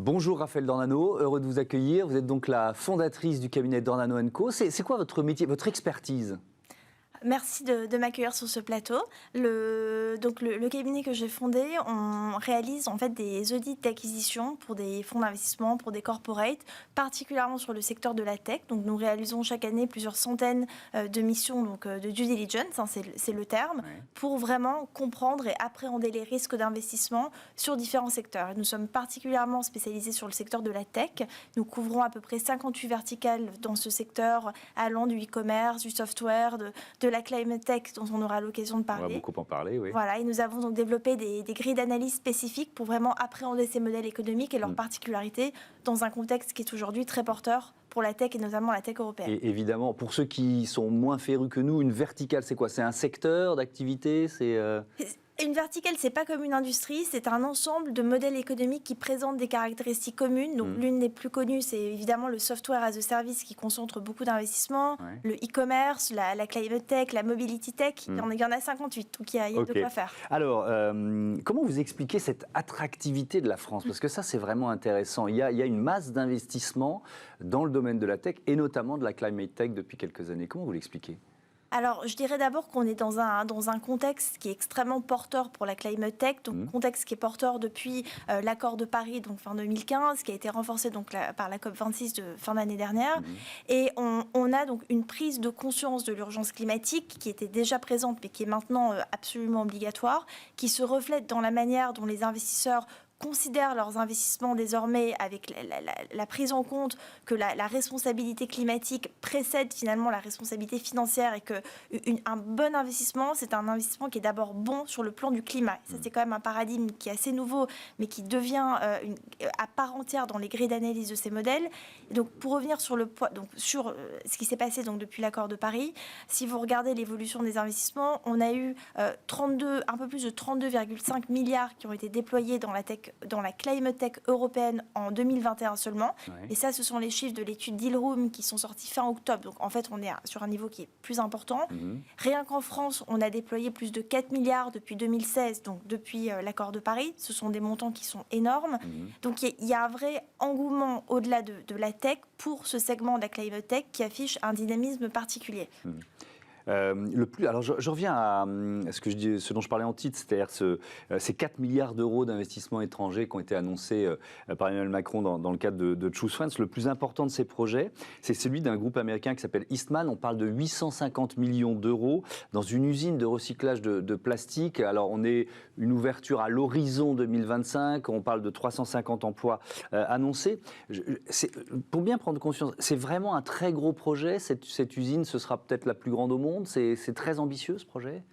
Bonjour Raphaël Dornano, heureux de vous accueillir. Vous êtes donc la fondatrice du cabinet Dornano & Co. C'est quoi votre métier, votre expertise ? Merci de m'accueillir sur ce plateau. Le cabinet que j'ai fondé, on réalise en fait des audits d'acquisition pour des fonds d'investissement, pour des corporates, particulièrement sur le secteur de la tech. Donc nous réalisons chaque année plusieurs centaines de missions de due diligence, c'est le terme, pour vraiment comprendre et appréhender les risques d'investissement sur différents secteurs. Et nous sommes particulièrement spécialisés sur le secteur de la tech. Nous couvrons à peu près 58 verticales dans ce secteur, allant du e-commerce, du software, de la climate tech dont on aura l'occasion de parler. On va beaucoup en parler, oui. Voilà, et nous avons donc développé des grilles d'analyse spécifiques pour vraiment appréhender ces modèles économiques et leurs particularités dans un contexte qui est aujourd'hui très porteur pour la tech et notamment la tech européenne. Et évidemment, pour ceux qui sont moins férus que nous, une verticale, c'est quoi ? C'est un secteur d'activité ? Une verticale, c'est pas comme une industrie, c'est un ensemble de modèles économiques qui présentent des caractéristiques communes. Donc l'une des plus connues, c'est évidemment le software as a service qui concentre beaucoup d'investissements, le e-commerce, la climate tech, la mobility tech. Il y en a 58, donc il y a de quoi faire. Alors, comment vous expliquez cette attractivité de la France ? Parce que ça, c'est vraiment intéressant. Il y a une masse d'investissements dans le domaine de la tech et notamment de la climate tech depuis quelques années. Comment vous l'expliquez ? Alors, je dirais d'abord qu'on est dans un contexte qui est extrêmement porteur pour la climate tech, donc contexte qui est porteur depuis l'accord de Paris, donc fin 2015, qui a été renforcé donc par la COP26 de fin d'année dernière. Et on a donc une prise de conscience de l'urgence climatique qui était déjà présente, mais qui est maintenant absolument obligatoire, qui se reflète dans la manière dont les investisseurs considèrent leurs investissements désormais avec la prise en compte que la responsabilité climatique précède finalement la responsabilité financière et qu'un bon investissement, c'est un investissement qui est d'abord bon sur le plan du climat. Ça, c'est quand même un paradigme qui est assez nouveau, mais qui devient à part entière dans les grilles d'analyse de ces modèles. Et donc, pour revenir sur ce qui s'est passé donc, depuis l'accord de Paris, si vous regardez l'évolution des investissements, on a eu un peu plus de 32,5 milliards qui ont été déployés dans la climate tech européenne en 2021 seulement. Et ça, ce sont les chiffres de l'étude Dealroom qui sont sortis fin octobre. Donc, en fait, on est sur un niveau qui est plus important. Rien qu'en France, on a déployé plus de 4 milliards depuis 2016, donc depuis l'accord de Paris. Ce sont des montants qui sont énormes. Donc, il y a un vrai engouement au-delà de la tech pour ce segment de la climate tech qui affiche un dynamisme particulier. Alors je reviens à ce dont je parlais en titre, c'est-à-dire ces 4 milliards d'euros d'investissements étrangers qui ont été annoncés par Emmanuel Macron dans le cadre de Choose France. Le plus important de ces projets, c'est celui d'un groupe américain qui s'appelle Eastman. On parle de 850 millions d'euros dans une usine de recyclage de plastique. Alors on est une ouverture à l'horizon 2025, on parle de 350 emplois annoncés. Pour bien prendre conscience, c'est vraiment un très gros projet. Cette usine, ce sera peut-être la plus grande au monde. C'est très ambitieux ce projet ?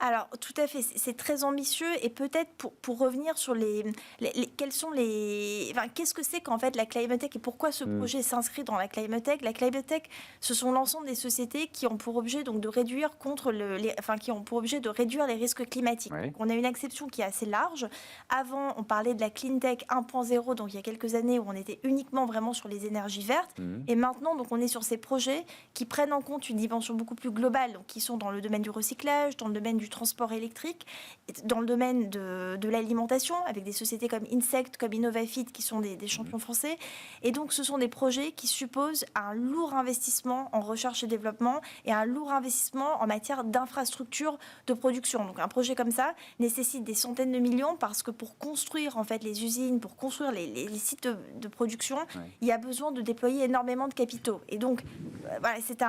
Alors, tout à fait, c'est très ambitieux et peut-être pour revenir sur qu'est-ce que c'est qu'en fait la climate tech et pourquoi ce projet s'inscrit dans la climate tech. La climate tech, ce sont l'ensemble des sociétés qui ont pour objet donc de réduire les risques climatiques. Donc, on a une acception qui est assez large. Avant, on parlait de la clean tech 1.0, donc il y a quelques années où on était uniquement vraiment sur les énergies vertes. Et maintenant, donc on est sur ces projets qui prennent en compte une dimension beaucoup plus globale, donc qui sont dans le domaine du recyclage, dans le domaine du transport électrique, dans le domaine de l'alimentation, avec des sociétés comme Insect, comme Innovafit, qui sont des champions français. Et donc, ce sont des projets qui supposent un lourd investissement en recherche et développement et un lourd investissement en matière d'infrastructures de production. Donc, un projet comme ça nécessite des centaines de millions parce que pour construire en fait les usines, pour construire les sites de production, il y a besoin de déployer énormément de capitaux. Et donc, voilà, c'est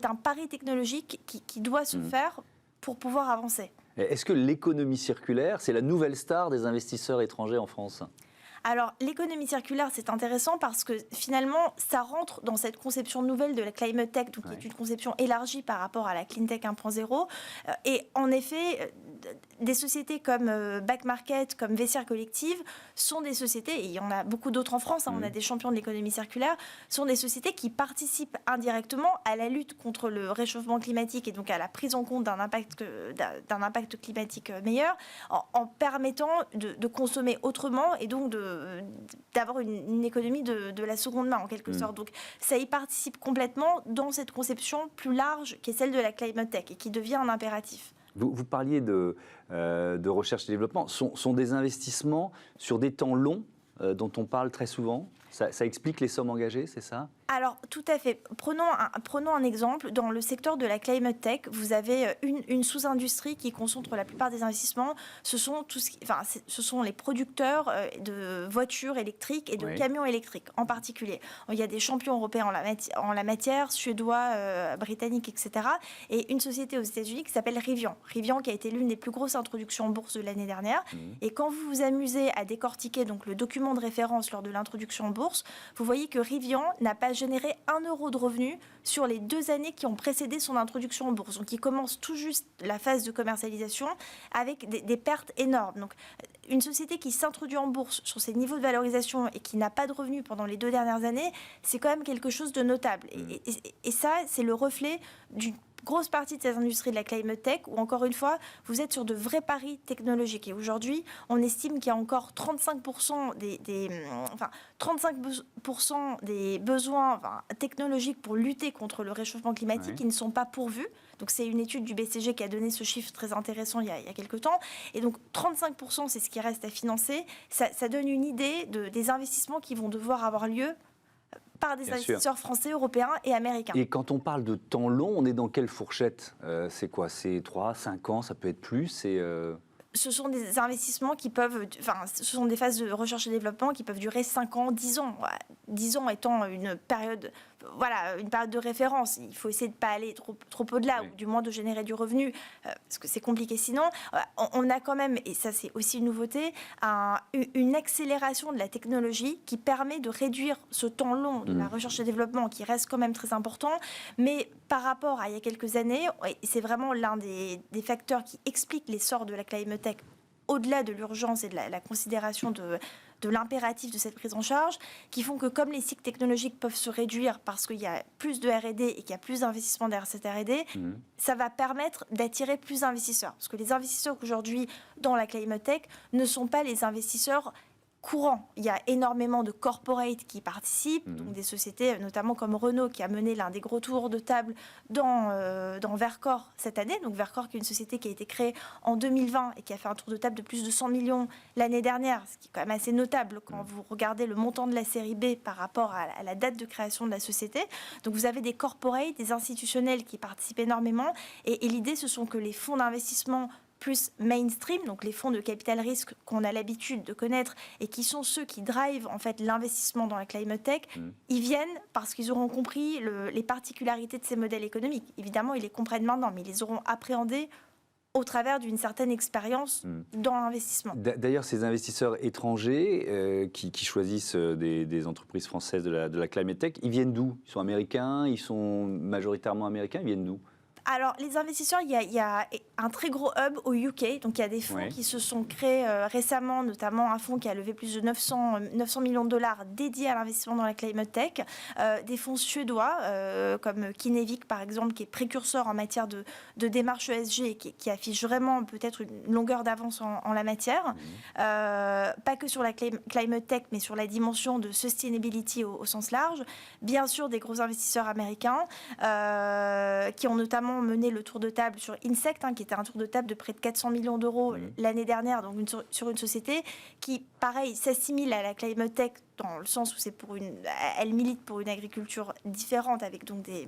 un pari technologique qui doit se faire pour pouvoir avancer. Est-ce que l'économie circulaire, c'est la nouvelle star des investisseurs étrangers en France ? Alors, l'économie circulaire, c'est intéressant parce que finalement, ça rentre dans cette conception nouvelle de la climate tech, donc qui est une conception élargie par rapport à la clean tech 1.0. Et en effet, des sociétés comme Back Market, comme Vestiaire Collective, sont des sociétés, et il y en a beaucoup d'autres en France, on a des champions de l'économie circulaire, sont des sociétés qui participent indirectement à la lutte contre le réchauffement climatique et donc à la prise en compte d'un impact climatique meilleur, en permettant de consommer autrement et donc d'avoir une économie de la seconde main en quelque sorte. Donc ça y participe complètement dans cette conception plus large qui est celle de la climate tech et qui devient un impératif. Vous parliez de recherche et développement. Sont des investissements sur des temps longs dont on parle très souvent, ça explique les sommes engagées, c'est ça ? Alors, tout à fait. Prenons un exemple. Dans le secteur de la climate tech, vous avez une sous-industrie qui concentre la plupart des investissements. Ce sont les producteurs de voitures électriques et de camions électriques en particulier. Il y a des champions européens en la matière, suédois, britanniques, etc. Et une société aux États-Unis qui s'appelle Rivian. Rivian qui a été l'une des plus grosses introductions en bourse de l'année dernière. Et quand vous vous amusez à décortiquer donc, le document de référence lors de l'introduction en bourse, vous voyez que Rivian n'a pas généré 1 euro de revenus sur les 2 années qui ont précédé son introduction en bourse. Donc, il commence tout juste la phase de commercialisation avec des pertes énormes. Donc, une société qui s'introduit en bourse sur ses niveaux de valorisation et qui n'a pas de revenus pendant les 2 dernières années, c'est quand même quelque chose de notable. Et ça, c'est le reflet d'une grosse partie de cette industrie de la climate tech où, encore une fois, vous êtes sur de vrais paris technologiques. Et aujourd'hui, on estime qu'il y a encore 35% des besoins technologiques pour lutter contre le réchauffement climatique qui ne sont pas pourvus. Donc, c'est une étude du BCG qui a donné ce chiffre très intéressant il y a quelques temps. Et donc, 35%, c'est ce qui reste à financer. Ça donne une idée des investissements qui vont devoir avoir lieu par des investisseurs français, européens et américains. Et quand on parle de temps long, on est dans quelle fourchette ? C'est quoi ? C'est 3, 5 ans, ça peut être plus Ce sont des investissements qui peuvent... ce sont des phases de recherche et développement qui peuvent durer 5 ans, 10 ans. 10 ans étant une période de référence. Il faut essayer de ne pas aller trop au-delà, ou du moins de générer du revenu, parce que c'est compliqué sinon. On a quand même, et ça c'est aussi une nouveauté, une accélération de la technologie qui permet de réduire ce temps long de la recherche et développement, qui reste quand même très important. Mais par rapport à il y a quelques années, c'est vraiment l'un des facteurs qui explique l'essor de la climate tech, au-delà de l'urgence et de la considération de l'impératif de cette prise en charge, qui font que comme les cycles technologiques peuvent se réduire parce qu'il y a plus de R&D et qu'il y a plus d'investissements derrière cette R&D, ça va permettre d'attirer plus d'investisseurs. Parce que les investisseurs aujourd'hui dans la climate tech ne sont pas les investisseurs courant. Il y a énormément de corporates qui participent, donc des sociétés notamment comme Renault qui a mené l'un des gros tours de table dans Verkor cette année. Donc Verkor qui est une société qui a été créée en 2020 et qui a fait un tour de table de plus de 100 millions l'année dernière, ce qui est quand même assez notable quand vous regardez le montant de la série B par rapport à la date de création de la société. Donc vous avez des corporates, des institutionnels qui participent énormément et l'idée ce sont que les fonds d'investissement plus mainstream, donc les fonds de capital risque qu'on a l'habitude de connaître et qui sont ceux qui drivent en fait l'investissement dans la climate tech, ils viennent parce qu'ils auront compris les particularités de ces modèles économiques. Évidemment, ils les comprennent maintenant, mais ils les auront appréhendés au travers d'une certaine expérience dans l'investissement. D'ailleurs, ces investisseurs étrangers qui choisissent des entreprises françaises de la climate tech, ils viennent d'où ? Ils sont américains, ils sont majoritairement américains, ils viennent d'où ? Alors, les investisseurs, il y a un très gros hub au UK. Donc, il y a des fonds qui se sont créés récemment, notamment un fonds qui a levé plus de 900 millions de dollars dédiés à l'investissement dans la climate tech. Des fonds suédois, comme Kinnevik, par exemple, qui est précurseur en matière de démarche ESG et qui affiche vraiment peut-être une longueur d'avance en la matière. Pas que sur la climate tech, mais sur la dimension de sustainability au sens large. Bien sûr, des gros investisseurs américains qui ont notamment mené le tour de table sur Insect, qui était un tour de table de près de 400 millions d'euros l'année dernière, donc sur une société qui, pareil, s'assimile à la climate tech dans le sens où elle milite pour une agriculture différente avec donc des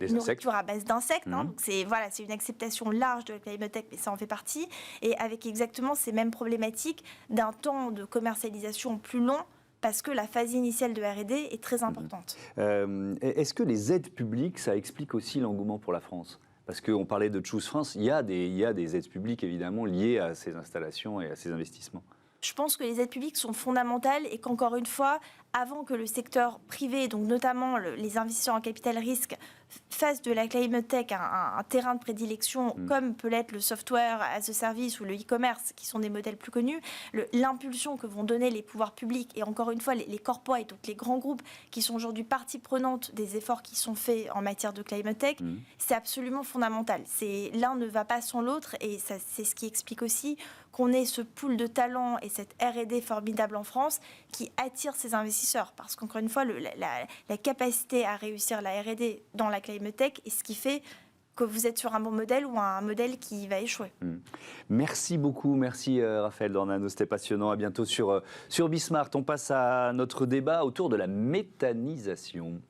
nourritures à base d'insectes. Donc c'est une acceptation large de la climate tech, mais ça en fait partie, et avec exactement ces mêmes problématiques d'un temps de commercialisation plus long, parce que la phase initiale de R&D est très importante. Est-ce que les aides publiques, ça explique aussi l'engouement pour la France ? Parce qu'on parlait de Choose France, il y a des aides publiques évidemment liées à ces installations et à ces investissements. Je pense que les aides publiques sont fondamentales et qu'encore une fois, avant que le secteur privé, donc notamment les investisseurs en capital risque, fassent de la climate tech un terrain de prédilection, comme peut l'être le software as a service ou le e-commerce, qui sont des modèles plus connus, l'impulsion que vont donner les pouvoirs publics et encore une fois les corporates, donc les grands groupes qui sont aujourd'hui partie prenante des efforts qui sont faits en matière de climate tech, c'est absolument fondamental. L'un ne va pas sans l'autre et c'est ce qui explique aussi qu'on ait ce pool de talents et cette R&D formidable en France qui attire ces investisseurs. Parce qu'encore une fois, la capacité à réussir la R&D dans la climate tech est ce qui fait que vous êtes sur un bon modèle ou un modèle qui va échouer. Merci beaucoup, merci Raphaël Dornano, c'était passionnant. À bientôt sur Bismart. On passe à notre débat autour de la méthanisation.